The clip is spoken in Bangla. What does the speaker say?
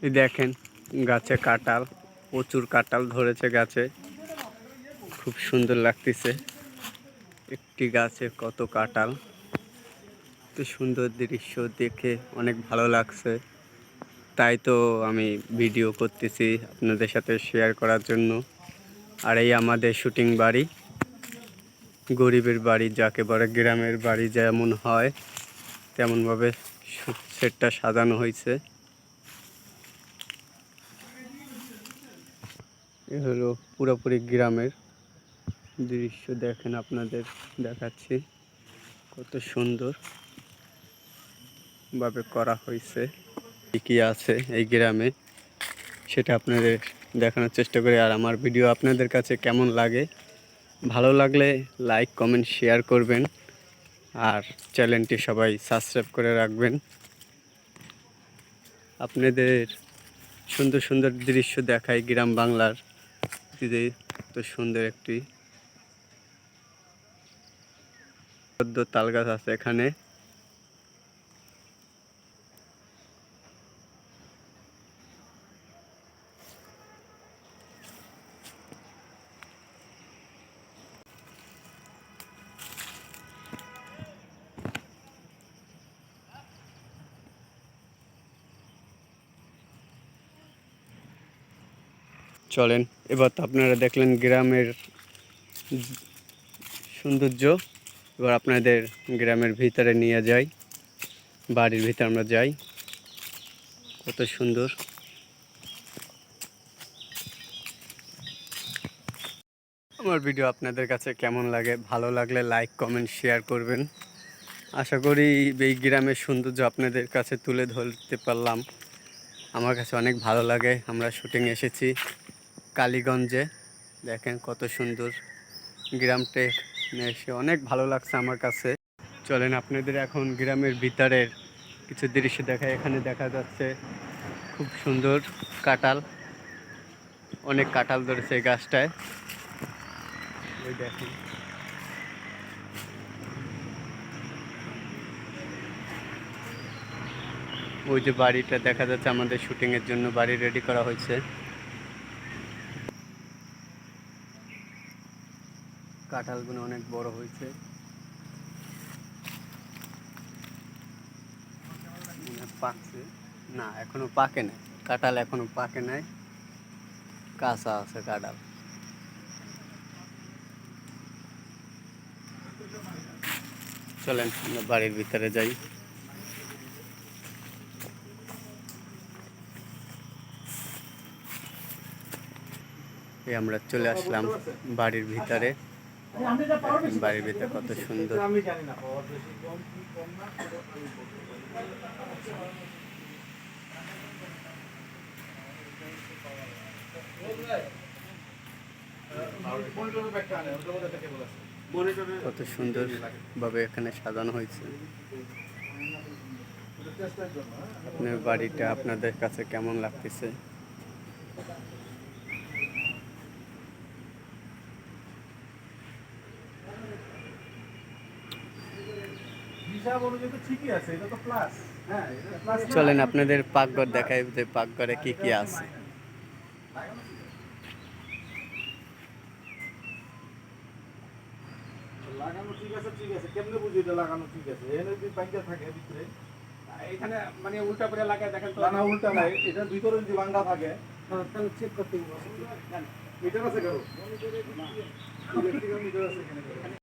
এই দেখেন গাছে কাঁঠাল, প্রচুর কাঁঠাল ধরেছে গাছে, খুব সুন্দর লাগতেছে। একটি গাছে কত কাঁঠাল, এত সুন্দর দৃশ্য দেখে অনেক ভালো লাগছে। তাই তো আমি ভিডিও করতেছি আপনাদের সাথে শেয়ার করার জন্য। আর এই আমাদের শুটিং বাড়ি, গরিবের বাড়ি যাকে বলে, গ্রামের বাড়ি যেমন হয় তেমনভাবে সেটটা সাজানো হয়েছে। এ হলো পুরোপুরি গ্রামের দৃশ্য, দেখেন আপনাদের দেখাচ্ছি কত সুন্দর ভাবে করা হয়েছে। কি আছে এই গ্রামে সেটা আপনাদের দেখানোর চেষ্টা করি। আর আমার ভিডিও আপনাদের কাছে কেমন লাগে, ভালো লাগলে লাইক কমেন্ট শেয়ার করবেন, আর চ্যানেলটি সবাই সাবস্ক্রাইব করে রাখবেন। আপনাদের সুন্দর সুন্দর দৃশ্য দেখাই গ্রাম বাংলার, তো সুন্দর একটি পদ্ম তাল গাছ আছে এখানে। চলেন, এবার তো আপনারা দেখলেন গ্রামের সৌন্দর্য। এবার আপনাদের গ্রামের ভিতরে নিয়ে যাই, বাড়ির ভিতরে আমরা যাই, কত সুন্দর। আমার ভিডিও আপনাদের কাছে কেমন লাগে, ভালো লাগলে লাইক কমেন্ট শেয়ার করবেন। আশা করি এই গ্রামের সৌন্দর্য আপনাদের কাছে তুলে ধরতে পারলাম। আমার কাছে অনেক ভালো লাগে। আমরা শুটিং এসেছি কালীগঞ্জে, দেখেন কত সুন্দর গ্রামটা, এসে অনেক ভালো লাগছে আমার কাছে। চলেন আপনাদের এখন গ্রামের ভিতরের কিছু দৃশ্য দেখায়। এখানে দেখা যাচ্ছে খুব সুন্দর কাঁঠাল, অনেক কাঁঠাল ধরেছে এই গাছটায়, ওই দেখেন। ওই যে বাড়িটা দেখা যাচ্ছে, আমাদের শুটিংয়ের জন্য বাড়ি রেডি করা হয়েছে। কাঁঠালগুলো অনেক বড় হয়েছে, পাকছে না, এখনো পাকে নাই কাঁঠাল, এখনো পাকে নাই, কাঁচা আছে কাঁঠাল। চলেন আমরা বাড়ির ভিতরে যাই। এই আমরা চলে আসলাম বাড়ির ভিতরে, বাড়ির ভিতরে কত সুন্দর। কত সুন্দর ভাবে এখানে সাজানো হয়েছে। আপনার বাড়িটা আপনাদের কাছে কেমন লাগতেছে? চলেন আপনাদের পাকঘর দেখাই, যে পাকঘরে কি কি আছে। লাগানো ঠিক আছে, ঠিক আছে, কেমনে বুঝি এটা লাগানো ঠিক আছে? এখানে যদি ভাঙ্গা থাকে ভিতরে, এখানে মানে উল্টা করে লাগায় দেখেন তো। না উল্টা নাই, এটা ভিতরে যদি ভাঙ্গা থাকে তাহলে চেক করতে হবে। মিটার আছে কারো? ইলেকট্রিক্যাল মিটার আছে এখানে।